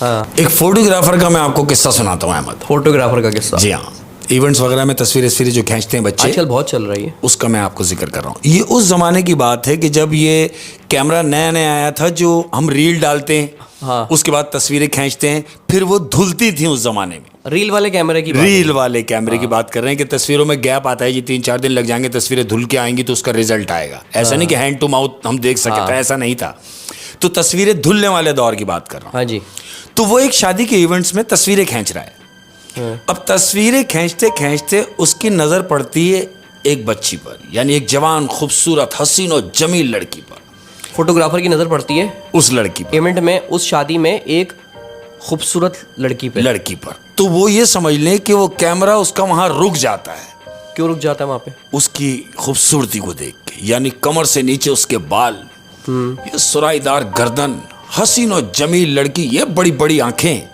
हाँ। एक फोटोग्राफर का मैं आपको किस्सा सुनाता हूँ अहमद। फोटोग्राफर का किस्सा? जी हाँ, इवेंट्स वगैरह में तस्वीरें जो खींचते हैं बच्चे, आजकल बहुत चल रही है, उसका मैं आपको जिक्र कर रहा हूँ। ये उस ज़माने की बात है कि जब ये कैमरा नया नया आया था, जो हम रील डालते हैं, हाँ। उसके बाद तस्वीरें खींचते हैं, फिर वो धुलती थी उस ज़माने में। रील वाले कैमरे की बात कर रहे हैं कि तस्वीरों में गैप आता है, ये 3-4 दिन लग जाएंगे, तस्वीरें धुल के आएंगी तो उसका रिजल्ट आएगा। ऐसा नहीं कि हैंड टू माउथ हम देख सकते थे, ऐसा नहीं था। तो तस्वीरें धुलने वाले दौर की बात कर रहा हूँ। हाँ जी। तो वो एक शादी के इवेंट्स में तस्वीरें खींच रहा है। अब तस्वीरें खींचते खींचते उसकी नजर पड़ती है एक बच्ची पर, यानी एक जवान खूबसूरत हसीन और जमील लड़की पर। फोटोग्राफर की नजर पड़ती है उस लड़की पर, इवेंट में, उस शादी में एक खूबसूरत लड़की पर। तो वो ये समझ लें कि वो कैमरा उसका वहां रुक जाता है। क्यों रुक जाता है वहां पे? उसकी खूबसूरती को देख के, यानी कमर से नीचे उसके बाल, ये सुराईदार गर्दन, हसीन और जमील लड़की, ये बड़ी बड़ी आंखें।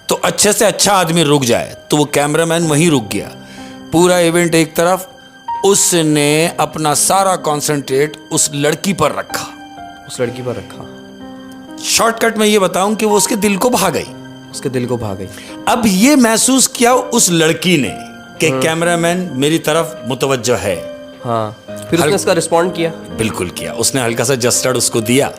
तो अच्छे से अच्छा आदमी रुक जाए तो वो कैमरामैन वहीं रुक गया। पूरा इवेंट एक तरफ, उसने अपना सारा कंसंट्रेट उस लड़की पर रखा। शॉर्टकट में ये बताऊं कि वो उसके दिल को भा गई। अब ये महसूस किया उस लड़की ने कि कैमरामैन मेरी तरफ मुतवज्जो है। हाँ। फिर उसने इसका रिस्पॉन्ड किया? बिल्कुल किया। उसने हल्का सा जस्टर्ड उसको दिया,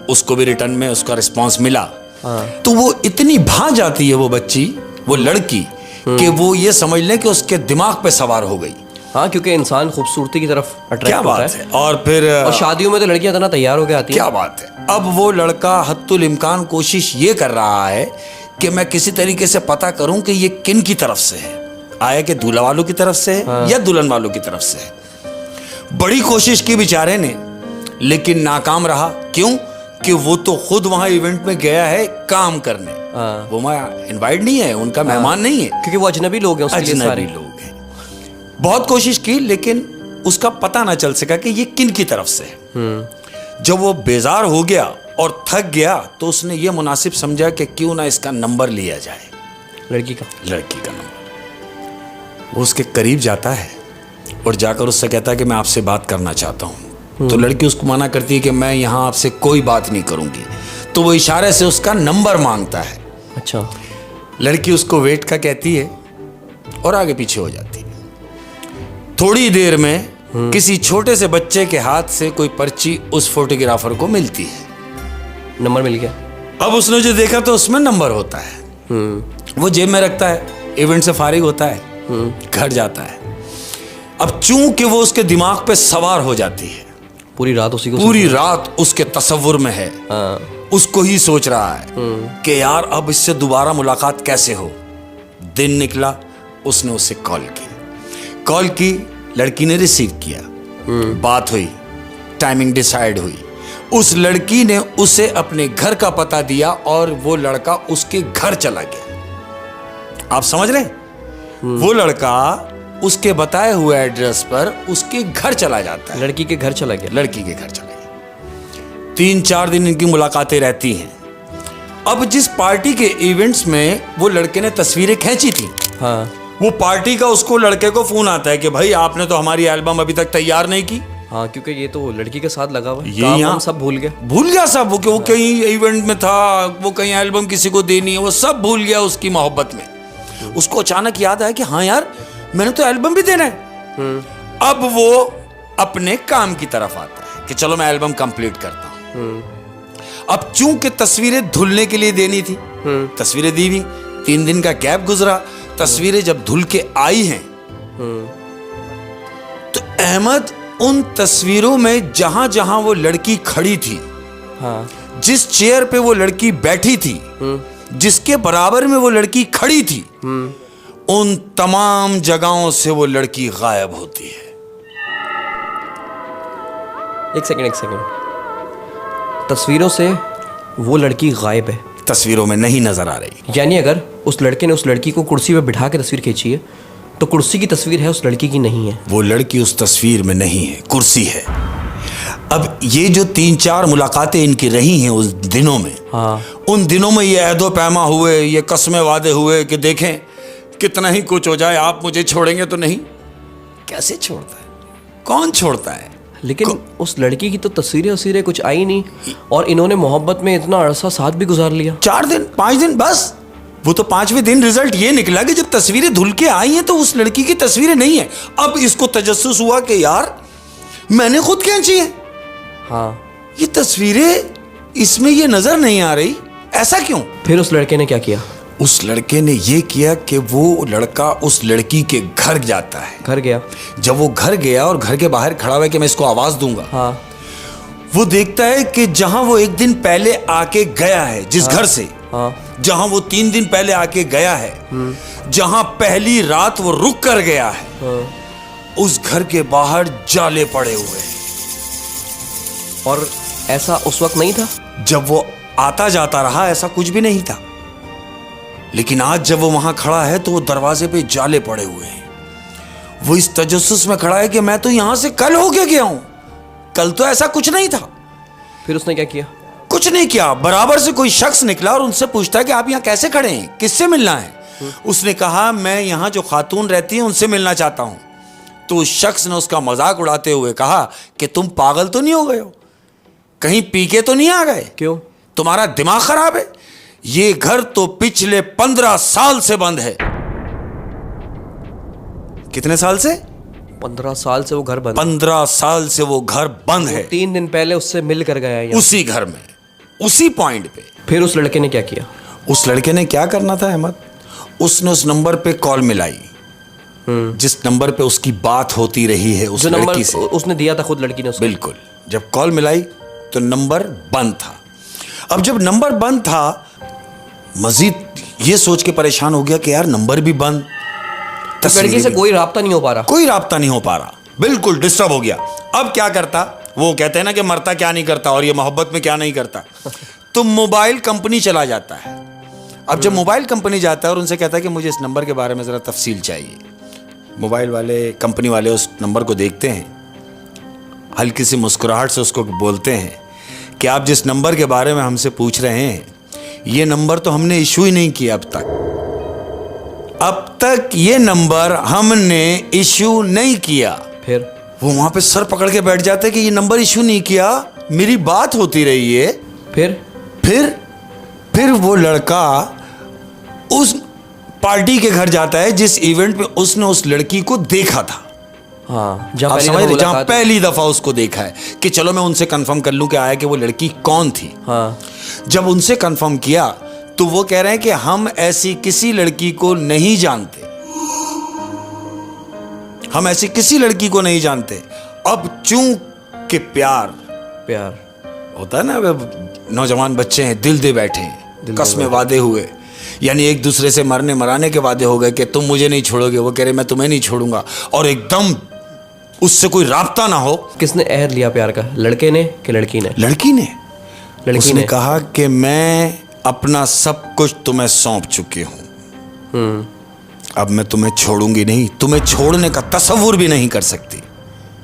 उसको भी रिटर्न में उसका रिस्पॉन्स मिला। हाँ। तो वो इतनी भा जाती है वो बच्ची, वो लड़की, कि वो ये समझ ले कि उसके दिमाग पे सवार हो गई। हाँ, क्योंकि इंसान खूबसूरती की तरफ अट्रैक्ट होता है। और फिर शादियों में तो लड़कियां इतना तैयार होकर आती हैं। क्या बात है। अब वो लड़का हत्तुल इम्कान कोशिश ये कर रहा है कि मैं किसी तरीके से पता करूं कि ये किन की तरफ से है, आया कि दूल्हा वालों की तरफ से है या दुल्हन वालों की तरफ से है। बड़ी कोशिश की बेचारे ने, लेकिन नाकाम रहा। क्यों? कि वो तो खुद वहां इवेंट में गया है काम करने। वो वहां इनवाइट नहीं है, उनका मेहमान नहीं है, क्योंकि वो अजनबी लोग हैं, उसके लिए सारे लोग हैं। बहुत कोशिश की, लेकिन उसका पता ना चल सका कि ये किन की तरफ से है। जब वो बेजार हो गया और थक गया तो उसने ये मुनासिब समझा कि क्यों ना इसका नंबर लिया जाए, लड़की का नंबर। वो उसके करीब जाता है और जाकर उससे कहता है कि मैं आपसे बात करना चाहता हूँ। तो लड़की उसको मना करती है कि मैं यहाँ आपसे कोई बात नहीं करूंगी। तो वो इशारे से उसका नंबर मांगता है। अच्छा। लड़की उसको वेट का कहती है और आगे पीछे हो जाती है। थोड़ी देर में किसी छोटे से बच्चे के हाथ से कोई पर्ची उस फोटोग्राफर को मिलती है। नंबर मिल गया। अब उसने जो देखा तो उसमें नंबर होता है। वो जेब में रखता है, इवेंट से फारिग होता है, घर जाता है। अब चूंकि वो उसके दिमाग पे सवार हो जाती है, पूरी रात उसके तसव्वुर में है। उसको ही सोच रहा है कि यार अब इससे दोबारा मुलाकात कैसे हो। दिन निकला, उसने उसे कॉल की, लड़की ने रिसीव किया, बात हुई, टाइमिंग डिसाइड हुई। उस लड़की ने उसे अपने घर का पता दिया और वो लड़का उसके घर चला गया। आप समझ रहे? वो लड़का उसके बताए हुए एड्रेस पर उसके घर चला जाता है। लड़की के घर चला गया। 3-4 दिन इनकी मुलाकातें रहती हैं। अब जिस पार्टी के इवेंट्स में वो लड़के ने तस्वीरें खींची थी, हाँ, वो पार्टी का उसको लड़के को फोन आता है कि भाई आपने तो हमारी एल्बम अभी तक तैयार नहीं की। हाँ, क्योंकि ये तो लड़की के साथ लगा हुआ है, ये काम सब भूल गया सब। वो कहीं इवेंट में था, वो कहीं एल्बम किसी को देनी है, वो सब भूल गया उसकी मोहब्बत में। उसको अचानक याद आया कि हाँ यार, मैंने तो एल्बम भी देना है। अब वो अपने काम की तरफ आता है कि चलो मैं एल्बम कंप्लीट करता हूं। अब चूंकि तस्वीरें धुलने के लिए देनी थी, तस्वीरें दी हुई, 3 दिन का गैप गुजरा, तस्वीरें जब धुल के आई हैं, तो अहमद उन तस्वीरों में जहां जहां वो लड़की खड़ी थी, हाँ, जिस चेयर पे वो लड़की बैठी थी, जिसके बराबर में वो लड़की खड़ी थी, उन तमाम जगहों से वो लड़की गायब होती है। एक सेकंड। तस्वीरों से वो लड़की गायब है, तस्वीरों में नहीं नजर आ रही। यानी अगर उस लड़के ने उस लड़की को कुर्सी पे बिठा के तस्वीर खींची है तो कुर्सी की तस्वीर है, उस लड़की की नहीं है। वो लड़की उस तस्वीर में नहीं है, कुर्सी है। अब ये जो 3-4 मुलाकातें इनकी रही हैं उस दिनों में, हाँ, उन दिनों में ये अहदो पैमा हुए, ये कस्में वादे हुए कि देखें कितना ही कुछ हो जाए आप मुझे छोड़ेंगे तो नहीं। कैसे छोड़ता है? कौन छोड़ता है? लेकिन उस लड़की की तो तस्वीरें कुछ आई नहीं, और इन्होंने मोहब्बत में इतना अरसा साथ भी गुजार लिया। 4 दिन 5 दिन बस। वो तो 5वें दिन रिजल्ट ये निकला कि जब तस्वीरें धुल के आई हैं तो उस लड़की की तस्वीरें नहीं है। अब इसको तजस्सुस हुआ कि यार मैंने खुद खींची है, हाँ, ये तस्वीरें इसमें ये नजर नहीं आ रही, ऐसा क्यों? फिर उस लड़के ने क्या किया? उस लड़के ने ये किया कि वो लड़का उस लड़की के घर जाता है। घर गया। जब वो घर गया और घर के बाहर खड़ा हुआ कि मैं इसको आवाज दूंगा, हाँ, वो देखता है कि जहां वो एक दिन पहले आके गया है, जिस घर से, हाँ, जहां वो 3 दिन पहले आके गया है, जहां पहली रात वो रुक कर गया है, हाँ, उस घर के बाहर जाले पड़े हुए हैं। और ऐसा उस वक्त नहीं था? जब वो आता जाता रहा ऐसा कुछ भी नहीं था, लेकिन आज जब वो वहां खड़ा है तो वो दरवाजे पे जाले पड़े हुए हैं। वो इस तजस्सुस में खड़ा है कि मैं तो यहां से कल होके गया हूं, कल तो ऐसा कुछ नहीं था। फिर उसने क्या किया? कुछ नहीं किया। बराबर से कोई शख्स निकला और उनसे पूछता है कि आप यहां कैसे खड़े हैं, किससे मिलना है? उसने कहा मैं यहां जो खातून रहती हैं उनसे मिलना चाहता हूं। तो उस शख्स ने उसका मजाक उड़ाते हुए कहा कि तुम पागल तो नहीं हो गए हो, कहीं पी के तो नहीं आ गए, क्यों? तुम्हारा दिमाग खराब है? ये घर तो पिछले 15 साल से बंद है। कितने साल से? 15 साल से वो घर बंद। 15 साल से वो घर बंद है। 3 दिन पहले उससे मिल कर गया है उसी घर में, उसी पॉइंट पे। फिर उस लड़के ने क्या किया? उस लड़के ने क्या करना था अहमद, उसने उस नंबर पे कॉल मिलाई जिस नंबर पे उसकी बात होती रही है उस लड़की से। उसने दिया था खुद लड़की ने उसको। बिल्कुल। जब कॉल मिलाई तो नंबर बंद था। अब जब नंबर बंद था, मजीद ये सोच के परेशान हो गया कि यार नंबर भी बंद, उस लड़की से कोई राब्ता नहीं हो पा रहा। कोई राब्ता नहीं हो पा रहा, बिल्कुल डिस्टर्ब हो गया। अब क्या करता? वो कहते हैं ना कि मरता क्या नहीं करता, और ये मोहब्बत में क्या नहीं करता। तो मोबाइल कंपनी चला जाता है। अब जब मोबाइल कंपनी जाता है और उनसे कहता है कि मुझे इस नंबर के बारे में ज़रा तफसील चाहिए, मोबाइल वाले, कंपनी वाले उस नंबर को देखते हैं, हल्की सी मुस्कुराहट से उसको बोलते हैं कि आप जिस नंबर के बारे में हमसे पूछ रहे हैं, ये नंबर तो हमने इशू ही नहीं किया अब तक ये नंबर हमने इशू नहीं किया। फिर वो वहां पे सर पकड़ के बैठ जाते कि ये नंबर इशू नहीं किया, मेरी बात होती रही है। फिर वो लड़का उस पार्टी के घर जाता है जिस इवेंट पे उसने उस लड़की को देखा था। हाँ, जहां पहली दफा उसको देखा है कि चलो मैं उनसे कंफर्म कर लूं कि आया कि वो लड़की कौन थी। हाँ, जब उनसे कंफर्म किया तो वो कह रहे हैं कि हम ऐसी किसी लड़की को नहीं जानते, हम ऐसी किसी लड़की को नहीं जानते। अब चूंकि प्यार होता है ना, नौजवान बच्चे हैं, दिल दे बैठे हैं, कसमें वादे हुए, यानी एक दूसरे से मरने मराने के वादे हो गए कि तुम मुझे नहीं छोड़ोगे, वो कह रहे मैं तुम्हें नहीं छोड़ूंगा, और एकदम उससे कोई राब्ता ना हो। किसने अहद लिया प्यार का, लड़के ने कि लड़की ने? लड़की ने उसने कहा कि मैं अपना सब कुछ तुम्हें सौंप चुकी हूं, अब मैं तुम्हें छोड़ूंगी नहीं, तुम्हें छोड़ने का तसव्वुर भी नहीं कर सकती।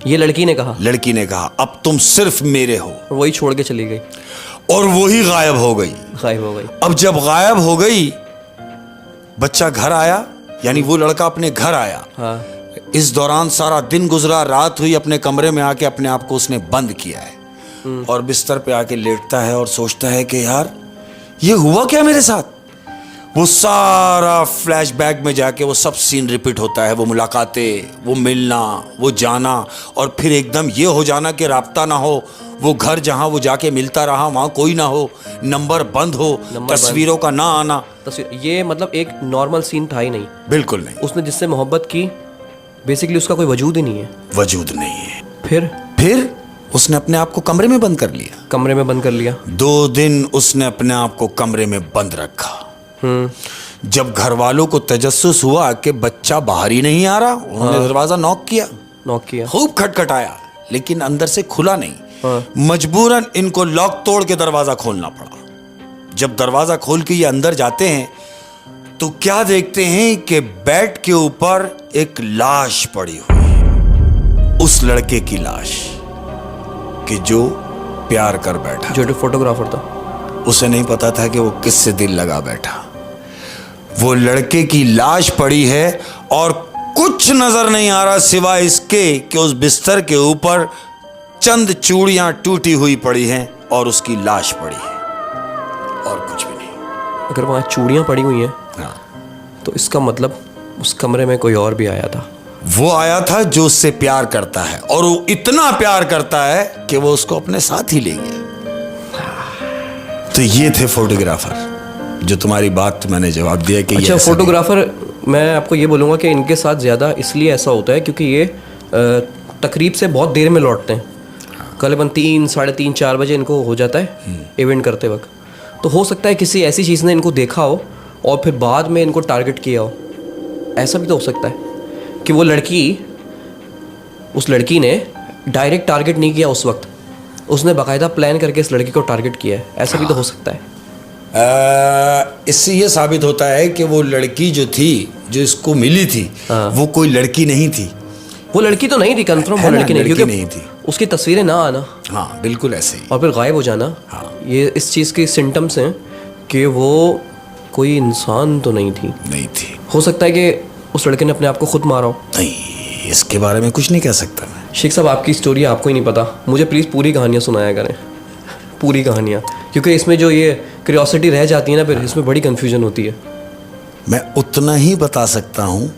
ये लड़की ने कहा? लड़की ने कहा अब तुम सिर्फ मेरे हो। और वही छोड़ के चली गई, और वही गायब हो गई। अब जब गायब हो गई, बच्चा घर आया, यानी वो लड़का अपने घर आया। हाँ। इस दौरान सारा दिन गुजरा, रात हुई, अपने कमरे में आके अपने आप को उसने बंद किया है और बिस्तर पे आके लेटता है और सोचता है कि यार ये हुआ क्या मेरे साथ। वो सारा फ्लैशबैक में जाके वो सब सीन रिपीट होता है, वो मुलाकातें, वो मिलना, वो जाना, और फिर एकदम ये हो जाना कि राब्ता ना हो, वो घर जहां वो जाके मिलता रहा वहां कोई ना हो, नंबर बंद हो, तस्वीरों का ना आना। ये मतलब एक नॉर्मल सीन था ही नहीं। बिल्कुल नहीं। उसने जिससे मोहब्बत की, बेसिकली उसका कोई वजूद ही नहीं है। वजूद नहीं है। फिर उसने अपने आप को कमरे में बंद कर लिया। 2 दिन उसने अपने आप को कमरे में बंद रखा। जब घर वालों को तजस्सुस हुआ कि बच्चा बाहर ही नहीं आ रहा, उन्होंने दरवाजा नॉक किया, खूब खटखटाया, लेकिन अंदर से खुला नहीं। मजबूरन इनको लॉक तोड़ के दरवाजा खोलना पड़ा। जब दरवाजा खोल के ये अंदर जाते हैं तो क्या देखते हैं कि बेड के ऊपर एक लाश पड़ी हुई है, उस लड़के की लाश कि जो प्यार कर बैठा, जो फोटोग्राफर था। उसे नहीं पता था कि वो किससे दिल लगा बैठा। वो लड़के की लाश पड़ी है और कुछ नजर नहीं आ रहा सिवाय इसके कि उस बिस्तर के ऊपर चंद चूड़ियां टूटी हुई पड़ी हैं और उसकी लाश पड़ी है, और कुछ भी नहीं। अगर वहाँ चूड़ियाँ पड़ी हुई हैं हाँ, तो इसका मतलब उस कमरे में कोई और भी आया था। वो आया था जो उससे प्यार करता है, और वो इतना प्यार करता है कि वो उसको अपने साथ ही ले गया। तो ये थे फोटोग्राफर, जो तुम्हारी बात मैंने जवाब दिया कि अच्छा, ये ऐसा फोटोग्राफर, मैं आपको ये बोलूँगा कि इनके साथ ज़्यादा इसलिए ऐसा होता है क्योंकि ये तकरीब से बहुत देर में लौटते हैं। करीबन 3, साढ़े 3, 4 बजे इनको हो जाता है इवेंट करते वक्त। तो हो सकता है किसी ऐसी चीज़ ने इनको देखा हो और फिर बाद में इनको टारगेट किया हो। ऐसा भी तो हो सकता है कि वो लड़की, उस लड़की ने डायरेक्ट टारगेट नहीं किया उस वक्त, उसने बाकायदा प्लान करके इस लड़की को टारगेट किया है। ऐसा भी तो हो सकता है। इससे ये साबित होता है कि वो लड़की जो थी, जो इसको मिली थी, वो कोई लड़की नहीं थी। वो लड़की तो नहीं थी, कंफर्म वो है ना, लड़की नहीं, लड़की क्योंकि नहीं थी। उसकी तस्वीरें ना आना, हाँ बिल्कुल ऐसे ही, और फिर गायब हो जाना, हाँ। ये इस चीज़ के सिम्टम्स हैं कि वो कोई इंसान तो नहीं थी। नहीं थी। हो सकता है कि उस लड़के ने अपने आप को खुद मारा हो। नहीं, इसके बारे में कुछ नहीं कह सकता मैं। शेख साहब, आपकी स्टोरी आपको ही नहीं पता, मुझे प्लीज़ पूरी कहानियाँ सुनाया करें, पूरी कहानियाँ, क्योंकि इसमें जो ये क्यूरियोसिटी रह जाती है ना, फिर इसमें बड़ी कन्फ्यूजन होती है। मैं उतना ही बता सकता हूँ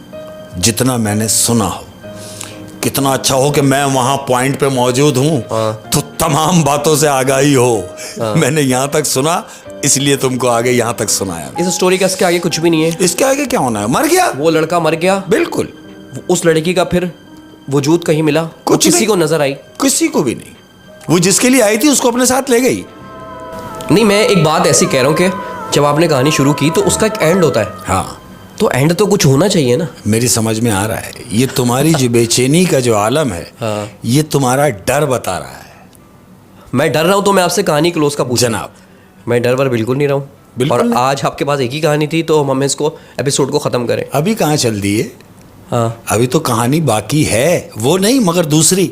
जितना मैंने सुना हो। कितना अच्छा हो कि मैं वहाँ पॉइंट पे मौजूद हूँ, तो तमाम बातों से आगाही हो। मैंने यहाँ तक सुना, इसलिए तुमको आगे यहाँ तक सुनाया। इस स्टोरी का इसके आगे कुछ भी नहीं है। इसके आगे क्या होना है? मर गया, वो लड़का मर गया, बिल्कुल। उस लड़की का फिर वजूद कहीं मिला, वो किसी नहीं। को नजर आई? किसी को भी नहीं। वो जिसके लिए आई थी उसको अपने साथ ले गई। नहीं, मैं एक बात ऐसी कह रहा हूँ कि जब आपने कहानी शुरू की तो उसका एक एंड होता है। हाँ, तो एंड तो कुछ होना चाहिए ना। मेरी समझ में आ रहा है। ये तुम्हारी जो बेचैनी का जो आलम है, हाँ। ये तुम्हारा डर बता रहा है। मैं डर रहा हूँ तो मैं आपसे कहानी क्लोज का पूछा। जनाब, मैं डर पर बिल्कुल नहीं रहा हूँ, बिल्कुल और नहीं। आज आपके पास एक ही कहानी थी, तो हम इसको एपिसोड को ख़त्म करें। अभी कहाँ चल दी है? हाँ, अभी तो कहानी बाकी है, वो नहीं मगर दूसरी।